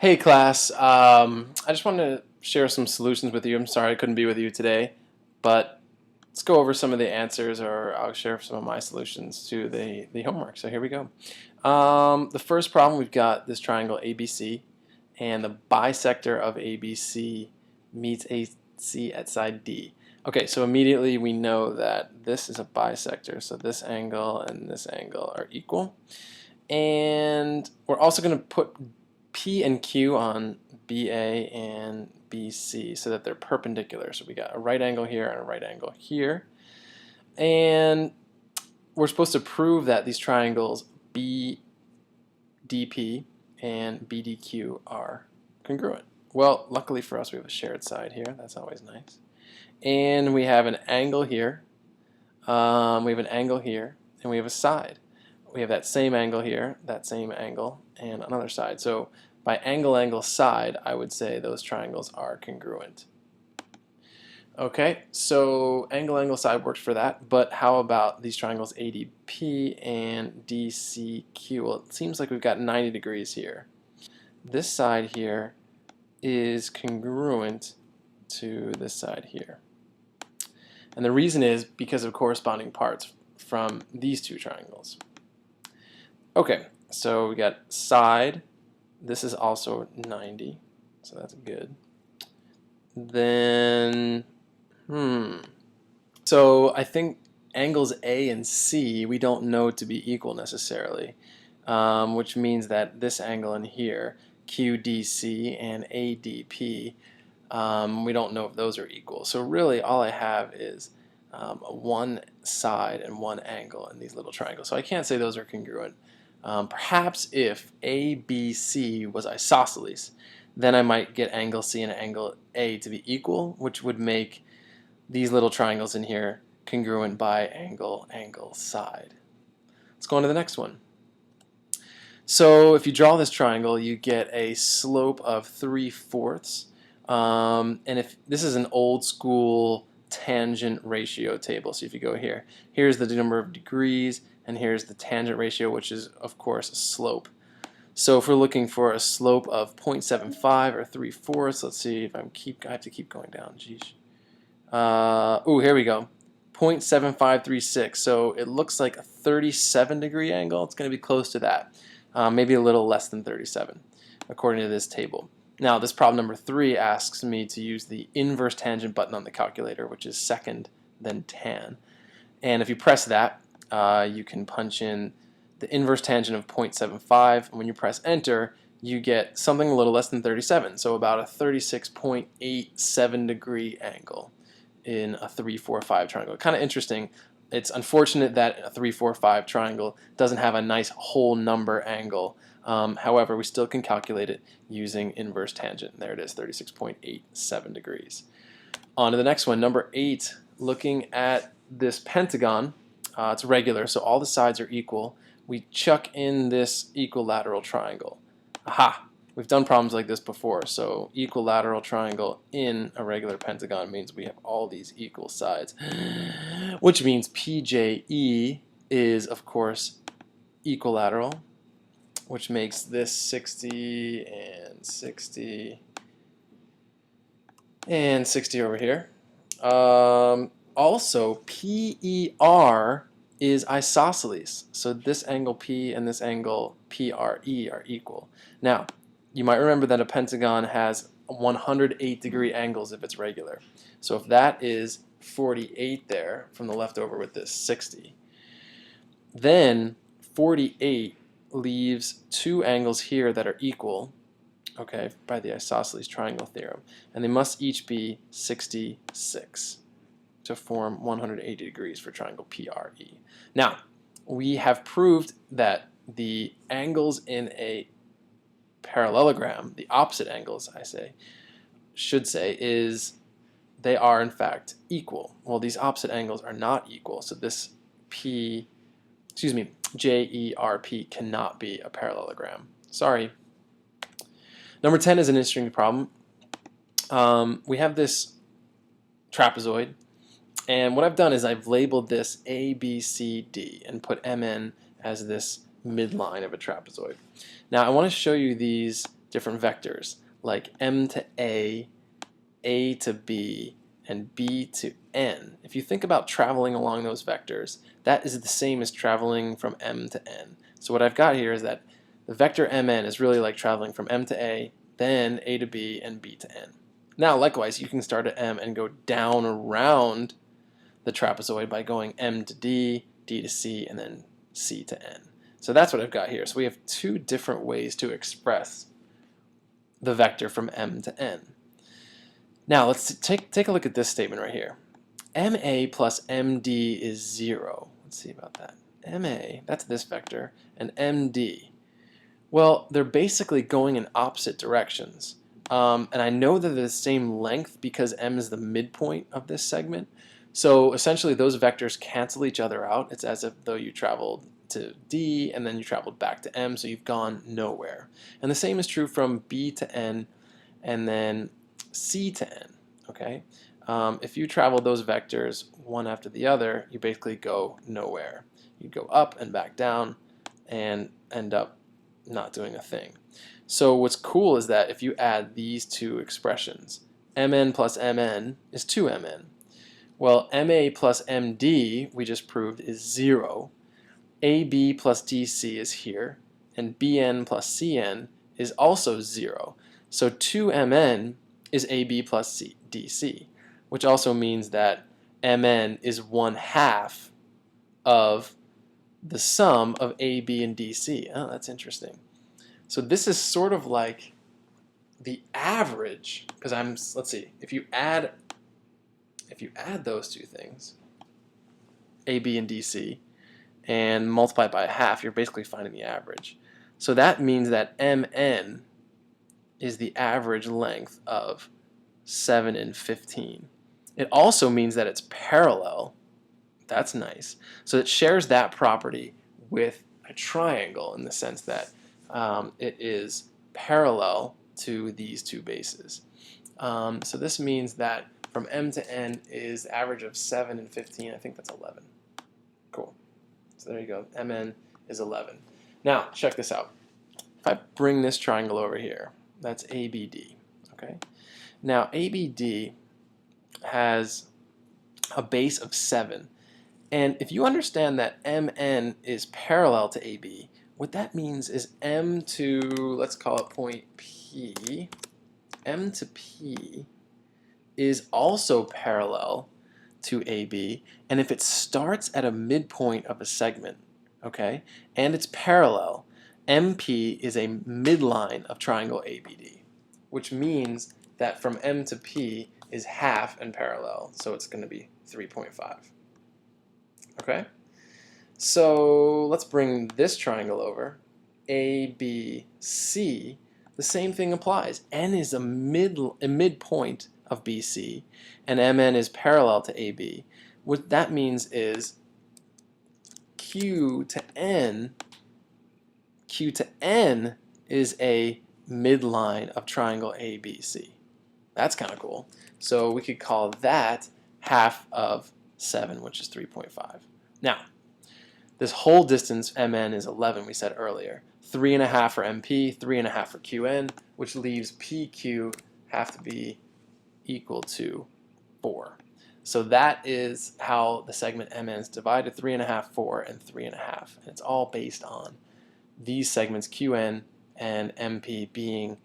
Hey class, I just wanted to share some solutions with you. I'm sorry I couldn't be with you today, but let's go over some of the answers, or I'll share some of my solutions to the homework. So here we go. The first problem, we've got this triangle ABC, and the bisector of ABC meets AC at side D. Okay, so immediately we know that this is a bisector, so this angle and this angle are equal. And we're also going to put P and Q on BA and BC so that they're perpendicular. So we got a right angle here and a right angle here. And we're supposed to prove that these triangles BDP and BDQ are congruent. Well, luckily for us, we have a shared side here. That's always nice. And we have an angle here. We have an angle here, and we have a side. We have that same angle here, that same angle, and another side. So by angle, angle, side, I would say those triangles are congruent. Okay, so angle, angle, side works for that, but how about these triangles ADP and DCQ? Well, it seems like we've got 90 degrees here. This side here is congruent to this side here. And the reason is because of corresponding parts from these two triangles. Okay, so we got side. This is also 90, so that's good. Then, so I think angles A and C we don't know to be equal necessarily, which means that this angle in here, QDC and ADP, we don't know if those are equal. So really all I have is one side and one angle in these little triangles. So I can't say those are congruent. Perhaps if ABC was isosceles, then I might get angle C and angle A to be equal, which would make these little triangles in here congruent by angle, angle, side. Let's go on to the next one. So if you draw this triangle, you get a slope of 3/4. And if this is an old school tangent ratio table, so if you go here, here's the number of degrees, and here's the tangent ratio, which is of course a slope. So if we're looking for a slope of 0.75 or 3/4, let's see if I have to keep going down. Geez. Here we go. 0.7536. So it looks like a 37-degree angle. It's going to be close to that. Maybe a little less than 37, according to this table. Now, this problem number 3 asks me to use the inverse tangent button on the calculator, which is second, then tan. And if you press that, you can punch in the inverse tangent of 0.75. And when you press enter, you get something a little less than 37, so about a 36.87-degree angle in a 3-4-5 triangle. Kind of interesting. It's unfortunate that a 3-4-5 triangle doesn't have a nice whole number angle. However, we still can calculate it using inverse tangent. There it is, 36.87 degrees. On to the next one, number 8. Looking at this pentagon, it's regular, so all the sides are equal. We chuck in this equilateral triangle. Aha! We've done problems like this before, so equilateral triangle in a regular pentagon means we have all these equal sides, which means PJE is, of course, equilateral, which makes this 60 and 60 and 60 over here. Also, PER is isosceles, so this angle P and this angle PRE are equal. Now, you might remember that a pentagon has 108-degree angles if it's regular. So if that is 48 there from the leftover with this 60, then 48 leaves two angles here that are equal, okay, by the isosceles triangle theorem, and they must each be 66 to form 180 degrees for triangle PRE. Now, we have proved that the angles in a parallelogram, the opposite angles, should say, is they are in fact equal. Well, these opposite angles are not equal, so this JERP cannot be a parallelogram. Sorry. Number 10 is an interesting problem. We have this trapezoid, and what I've done is I've labeled this A, B, C, D and put MN as this midline of a trapezoid. Now I want to show you these different vectors like m to a to b, and b to n. If you think about traveling along those vectors, that is the same as traveling from m to n. So what I've got here is that the vector mn is really like traveling from m to a, then a to b, and b to n. Now likewise, you can start at m and go down around the trapezoid by going m to d, d to c, and then c to n. So that's what I've got here. So we have two different ways to express the vector from m to n. Now let's take a look at this statement right here. MA plus MD is 0. Let's see about that. MA, that's this vector, and MD. Well, they're basically going in opposite directions. And I know that they're the same length because M is the midpoint of this segment. So essentially those vectors cancel each other out. It's as if though you traveled to D and then you traveled back to M, so you've gone nowhere. And the same is true from B to N and then C to N. Okay? If you travel those vectors one after the other, you basically go nowhere. You go up and back down and end up not doing a thing. So what's cool is that if you add these two expressions, mn plus mn is 2mn. Well, ma plus md, we just proved, is 0. ab plus dc is here, and bn plus cn is also 0. So 2mn is ab plus dc, which also means that mn is 1/2 of the sum of AB and DC. Oh, that's interesting. So this is sort of like the average, because let's see, if you add those two things, AB and DC, and multiply it by 1/2, you're basically finding the average. So that means that MN is the average length of 7 and 15. It also means that it's parallel. That's nice. So it shares that property with a triangle in the sense that it is parallel to these two bases. So this means that from M to N is average of 7 and 15. I think that's 11. Cool. So there you go. Mn is 11. Now, check this out. If I bring this triangle over here, that's ABD. Okay. Now, ABD has a base of 7. And if you understand that MN is parallel to AB, what that means is M to, let's call it point P, M to P is also parallel to AB, and if it starts at a midpoint of a segment, okay, and it's parallel, MP is a midline of triangle ABD, which means that from M to P is 1/2 and parallel, so it's going to be 3.5. Okay? So let's bring this triangle over. ABC, the same thing applies. N is a midpoint of BC, and MN is parallel to AB. What that means is Q to N is a midline of triangle ABC. That's kind of cool. So we could call that 1/2 of 7, which is 3.5. Now, this whole distance, MN, is 11, we said earlier. 3.5 for MP, 3.5 for QN, which leaves PQ have to be equal to 4. So that is how the segment MN is divided: 3.5, 4, and 3.5. And it's all based on these segments QN and MP being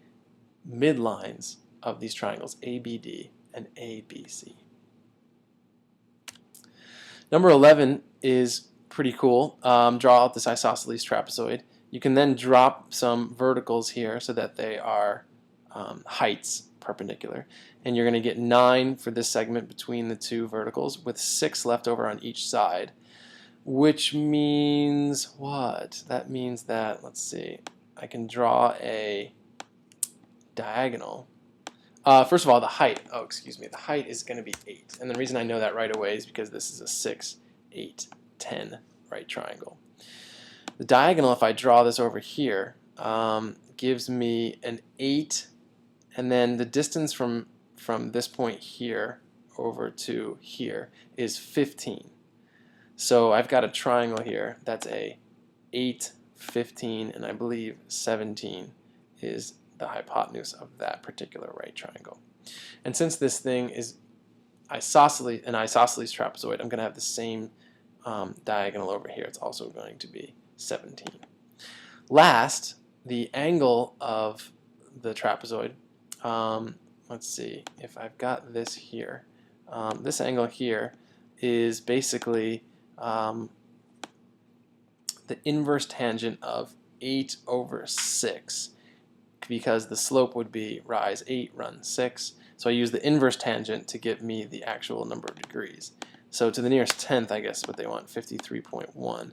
midlines of these triangles ABD and ABC. Number 11 is pretty cool. Draw out this isosceles trapezoid. You can then drop some verticals here so that they are heights perpendicular. And you're going to get 9 for this segment between the two verticals with 6 left over on each side. Which means what? That means that, let's see, I can draw a diagonal. First of all, the height, the height is going to be 8. And the reason I know that right away is because this is a 6, 8, 10 right triangle. The diagonal, if I draw this over here, gives me an 8, and then the distance from this point here over to here is 15. So I've got a triangle here that's a 8, 15, and I believe 17 is the hypotenuse of that particular right triangle. And since this thing is an isosceles trapezoid, I'm going to have the same diagonal over here. It's also going to be 17. Last, the angle of the trapezoid. Let's see if I've got this here. This angle here is basically the inverse tangent of 8 over 6, because the slope would be rise 8, run 6. So I use the inverse tangent to give me the actual number of degrees. So to the nearest tenth, I guess what they want, 53.1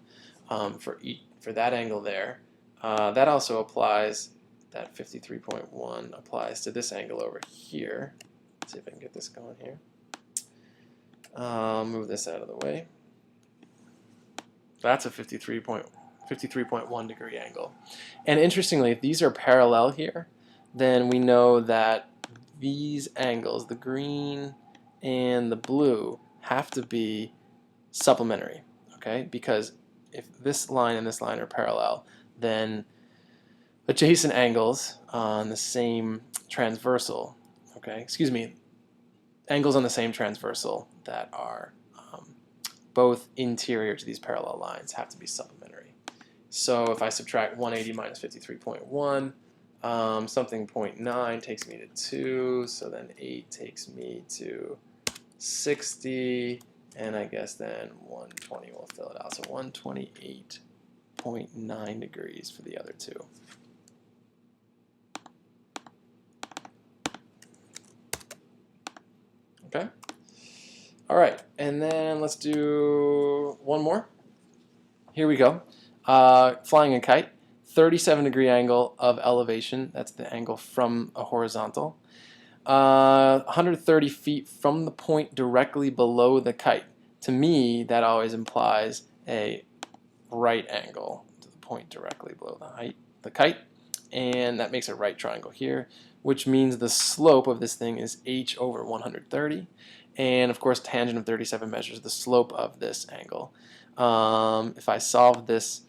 for that angle there. That also applies, that 53.1 applies to this angle over here. Let's see if I can get this going here. Move this out of the way. That's a 53.1 degree angle. And interestingly, if these are parallel here, then we know that these angles, the green and the blue, have to be supplementary, okay? Because if this line and this line are parallel, then adjacent angles on the same transversal, okay, excuse me, angles on the same transversal that are both interior to these parallel lines have to be supplementary. So if I subtract 180 minus 53.1, something 0.9 takes me to 2, so then 8 takes me to 60, and I guess then 120 will fill it out. So 128.9 degrees for the other two. Okay. All right, and then let's do one more. Here we go. Flying a kite, 37-degree angle of elevation. That's the angle from a horizontal. 130 feet from the point directly below the kite. To me, that always implies a right angle to the point directly below the kite, and that makes a right triangle here, which means the slope of this thing is h over 130. And of course, tangent of 37 measures the slope of this angle. If I solve this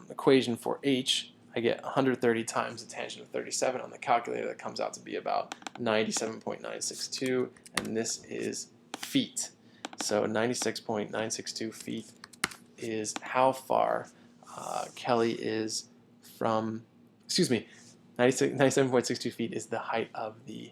equation for h, I get 130 times the tangent of 37 on the calculator. That comes out to be about 97.962, and this is feet. So 96.962 feet is how far Kelly is from, excuse me, 97.62 feet is the height of the